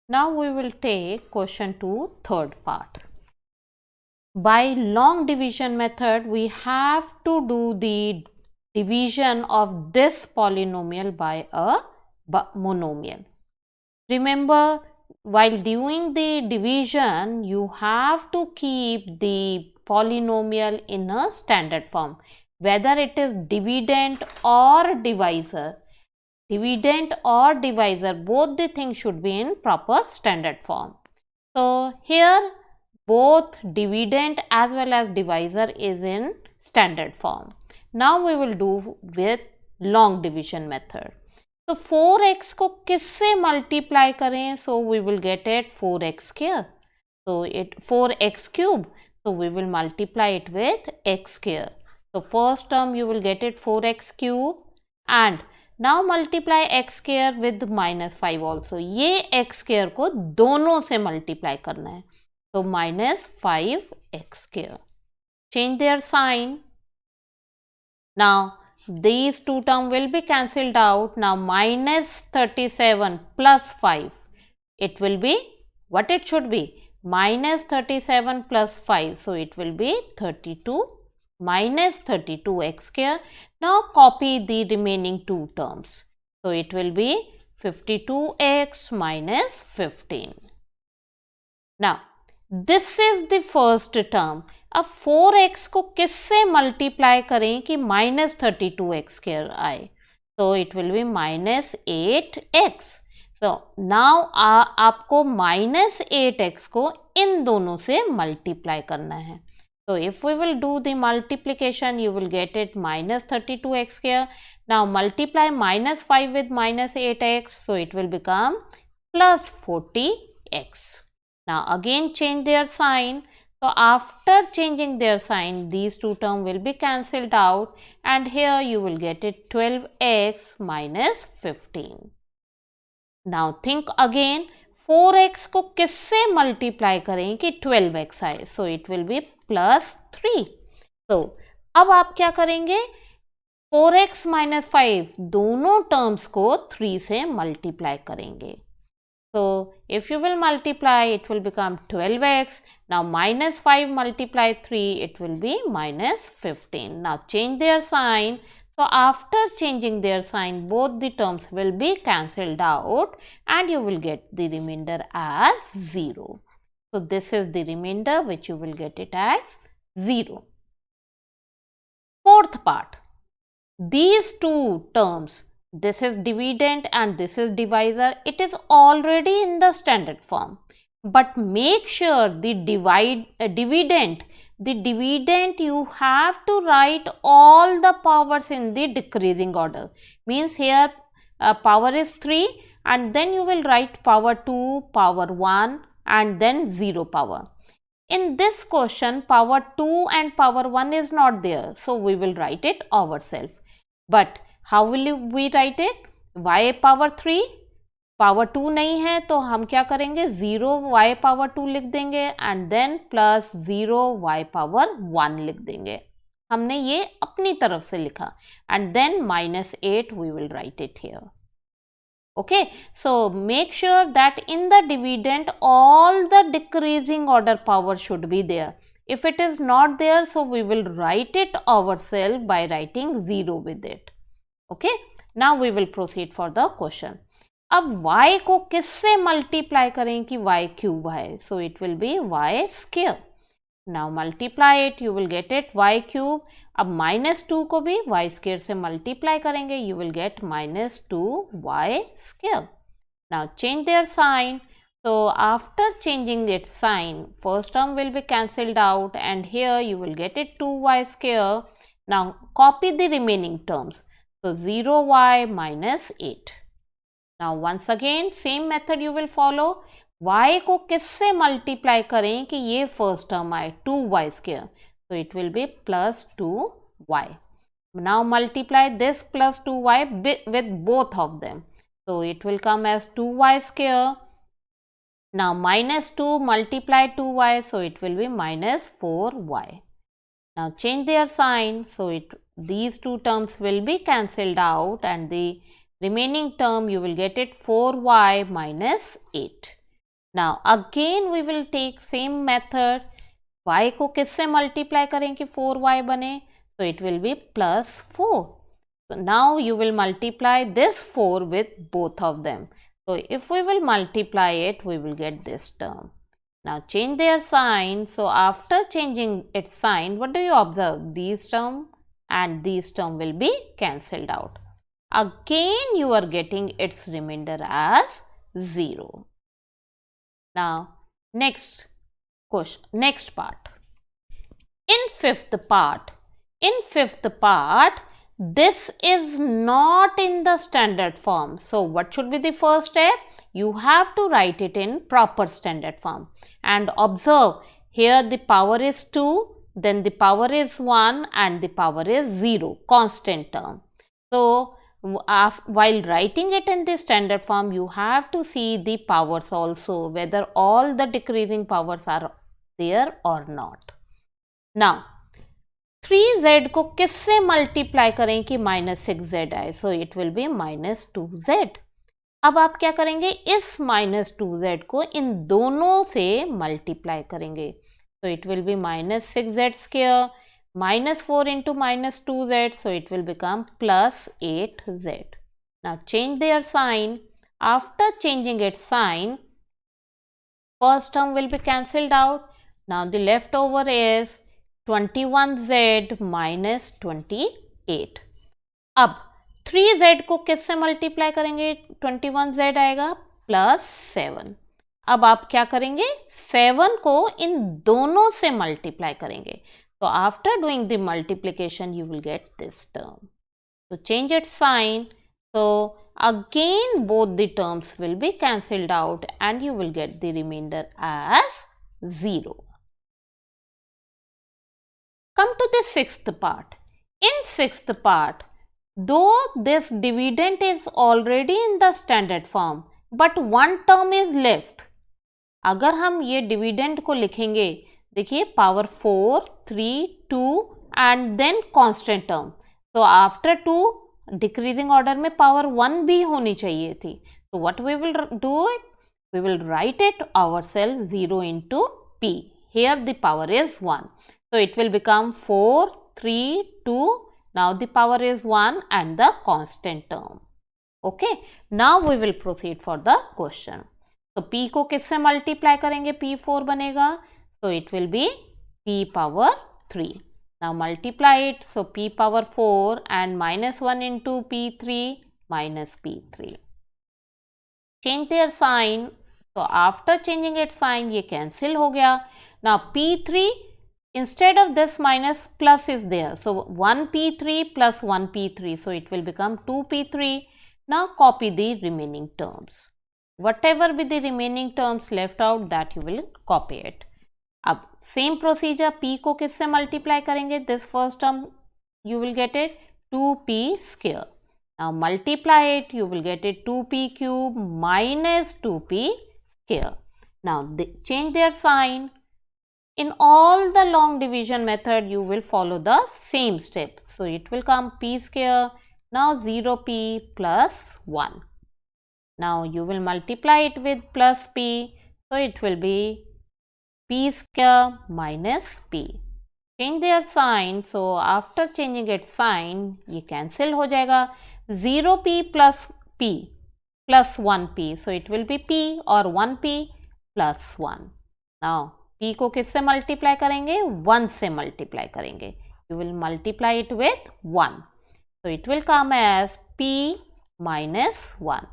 Now we will take question 2 third part. By long division method, we have to do the division of this polynomial by a monomial. Remember, while doing the division, you have to keep the polynomial in a standard form, whether it is dividend or divisor. Dividend or divisor, both the things should be in proper standard form. So here both dividend as well as divisor is in standard form. Now we will do with long division method. So 4x को किससे multiply करें? So we will get it 4x square. So it 4x cube. So we will multiply it with x square. So first term you will get it 4x cube and now multiply x square with minus 5 also. ये x square को दोनों से multiply करना है. So minus 5x square. Change their sign. Now these two terms will be cancelled out. Now minus 37 plus 5. It will be what it should be? Minus 37 plus 5. So it will be 32 minus 32x square. Now copy the remaining two terms. So it will be 52x minus 15. Now this is the first term. अब 4x को किससे multiply करें कि minus 32x square आए? तो it will be minus 8x. So now आपको minus 8x को इन दोनों से मल्टीप्लाई करना है. So if we will do the multiplication, you will get it minus 32x square. Now multiply minus 5 with minus 8x. So it will become plus 40x. Now again change their sign. So after changing their sign, these two terms will be cancelled out and here you will get it 12x minus 15. Now think again, 4x को किससे multiply करें कि 12x आए? So it will be plus 3. So अब आप क्या करेंगे? 4x minus 5 दोनों terms को 3 से multiply करेंगे. So if you will multiply, it will become 12x. Now minus 5 multiply 3, it will be minus 15. Now change their sign. So after changing their sign, both the terms will be cancelled out and you will get the remainder as 0. So this is the remainder which you will get it as 0. Fourth part. These two terms, this is dividend and this is divisor, it is already in the standard form. But make sure the dividend you have to write all the powers in the decreasing order. Means here power is 3 and then you will write power 2, power 1 and then 0 power. In this question, power 2 and power 1 is not there. So we will write it ourselves. But how will we write it? y power 3, power 2 नहीं है तो हम क्या करेंगे? 0 y power 2 लिख देंगे and then plus 0 y power 1 लिख देंगे. हमने ये अपनी तरफ से लिखा and then minus 8 we will write it here. Okay, so make sure that in the dividend all the decreasing order power should be there. If it is not there, so we will write it ourselves by writing 0 with it. Okay, now we will proceed for the question. अब y को किससे multiply करें कि y cube है? So it will be y square. Now multiply it, you will get it y cube. अब minus 2 को भी y square से multiply करेंगे, you will get minus 2y square. Now change their sign. So after changing its sign, first term will be cancelled out and here you will get it 2y square. Now copy the remaining terms. So 0y minus 8. Now once again same method you will follow. y को किससे multiply करें कि ये first term आए 2y square. So it will be plus 2y. Now multiply this plus 2y with both of them. So it will come as 2y square. Now minus 2 multiply 2y, so it will be minus 4y. Now change their sign. So these two terms will be cancelled out and the remaining term you will get it 4y minus 8. Now again we will take same method. Y को किससे multiply करें कि 4y बने? So it will be plus 4. So now you will multiply this 4 with both of them. So if we will multiply it, we will get this term. Now change their sign. So after changing its sign, what do you observe? These term and these term will be cancelled out. Again you are getting its remainder as 0. Now next question, next part. In fifth part, this is not in the standard form. So what should be the first step? You have to write it in proper standard form. And observe, here the power is 2, then the power is 1 and the power is 0, constant term. So while writing it in the standard form, you have to see the powers also, whether all the decreasing powers are there or not. Now 3z को किससे multiply करें कि -6z आए? So it will be -2z. अब आप क्या करेंगे? इस -2z को इन दोनों से मल्टीप्लाई करेंगे. So it will be -6z square -4 into -2z, so it will become +8z. Now change their sign. After changing its sign, first term will be cancelled out. Now the leftover is 21z minus 28. अब 3z को किससे multiply करेंगे? 21z आएगा +7. अब आप क्या करेंगे? 7 को इन दोनों से मल्टीप्लाई करेंगे. So after doing the multiplication, you will get this term. So change its sign. So again both the terms will be cancelled out and you will get the remainder as 0. Come to the sixth part. In sixth part, though this dividend is already in the standard form, but one term is left. अगर हम ये dividend को लिखेंगे, देखिए power 4, 3, 2 and then constant term. So after 2 decreasing order में power 1 भी होनी चाहिए थी. So what we will do it? We will write it ourselves 0 into p. Here the power is 1. So it will become 4, 3, 2. Now the power is 1 and the constant term. Okay. Now we will proceed for the question. So p को किससे multiply करेंगे? p4 बनेगा. So it will be p power 3. Now multiply it. So p power 4 and -1 into p3 minus p3. Change their sign. So after changing its sign, ये cancel हो गया. Now p3, instead of this minus, plus is there. So 1p3 plus 1p3. So it will become 2p3. Now copy the remaining terms. Whatever be the remaining terms left out, that you will copy it. अब same procedure, p को किससे multiply करेंगे? This first term you will get it 2p square. Now multiply it, you will get it 2p cube minus 2p square. Now change their sign. In all the long division method, you will follow the same step. So it will come p square. Now 0p plus 1. Now you will multiply it with plus p. So it will be p square minus p. Change their sign. So after changing its sign, ये cancel हो जाएगा. 0p plus p plus 1p. So it will be p or 1p plus 1. Now p को किससे multiply करेंगे? 1 से multiply करेंगे. You will multiply it with 1. So it will come as p minus 1.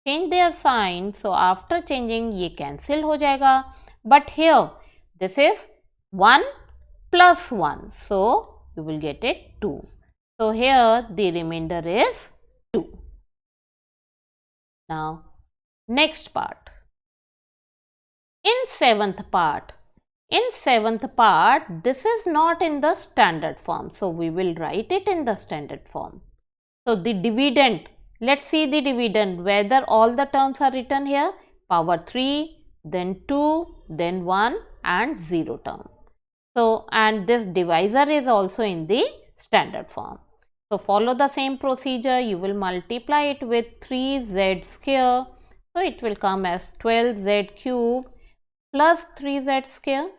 Change their sign. So after changing, ये cancel हो जाएगा. But here, this is 1 plus 1. So you will get it 2. So here the remainder is 2. Now next part. In seventh part, this is not in the standard form. So we will write it in the standard form. So the dividend, let's see the dividend, whether all the terms are written here. Power 3, then 2, then 1 and 0 term. So and this divisor is also in the standard form. So follow the same procedure. You will multiply it with 3z square So it will come as 12z cube plus 3z square.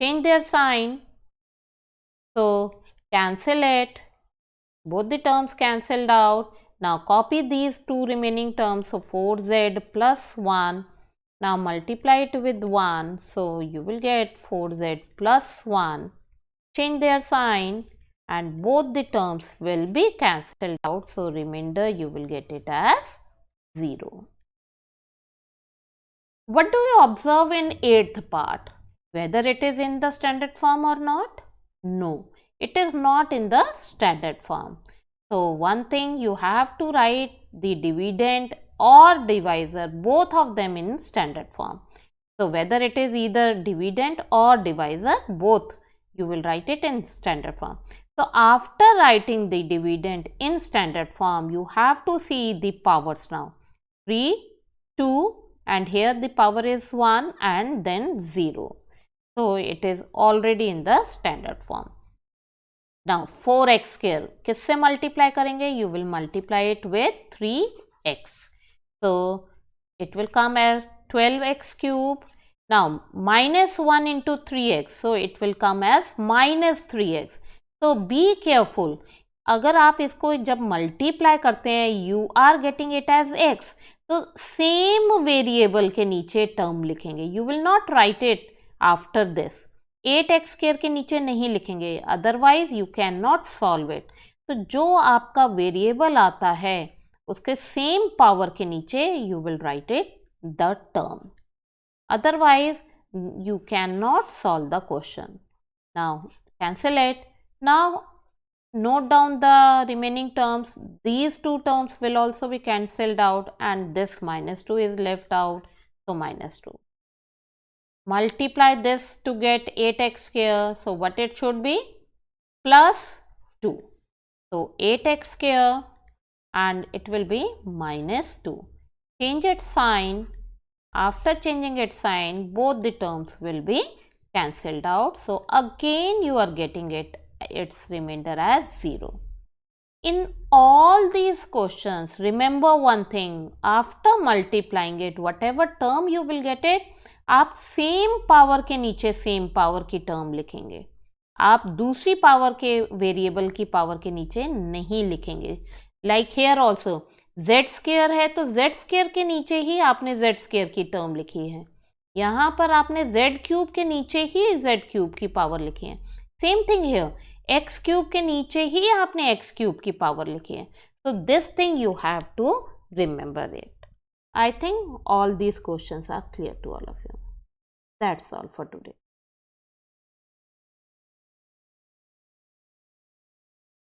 Change their sign. So cancel it. Both the terms cancelled out. Now copy these two remaining terms. So 4z plus 1. Now multiply it with 1. So you will get 4z plus 1. Change their sign and both the terms will be cancelled out. So remainder you will get it as 0. What do you observe in 8th part? Whether it is in the standard form or not? No, it is not in the standard form. So one thing, you have to write the dividend or divisor, both of them in standard form. So whether it is either dividend or divisor, both you will write it in standard form. So after writing the dividend in standard form, you have to see the powers now. 3, 2 and here the power is 1 and then 0. So it is already in the standard form. Now 4x square किससे multiply करेंगे? You will multiply it with 3x. So it will come as 12x cube. Now minus 1 into 3x. So it will come as minus 3x. So be careful. अगर आप इसको जब multiply करते हैं, you are getting it as x. तो same variable के नीचे term लिखेंगे. You will not right it after this. 8x square के नीचे नहीं लिखेंगे, otherwise you can not solve it. तो जो आपका वेरिएबल आता है उसके सेम पावर के नीचे you will write it the term, otherwise you cannot solve the question. Now cancel it. Now note down the remaining terms. These two terms will also be cancelled out and this minus 2 is left out. So minus 2. Multiply this to get 8x square. So what it should be? Plus 2. So 8x square and it will be minus 2. Change its sign. After changing its sign, both the terms will be cancelled out. So again you are getting its remainder as 0. In all these questions, remember one thing, after multiplying it, whatever term you will get it, आप same power के नीचे same power की term लिखेंगे. आप दूसरी power के variable की power के नीचे नहीं लिखेंगे. Like here also z square है तो z स्क्वायर के नीचे ही आपने z स्क्वायर की टर्म लिखी है. यहाँ पर आपने z क्यूब के नीचे ही z क्यूब की पावर लिखी है. Same thing here, x cube के नीचे ही आपने x क्यूब की पावर लिखी है. So this thing you have to remember it. I think all these questions are clear to all of you. That's all for today.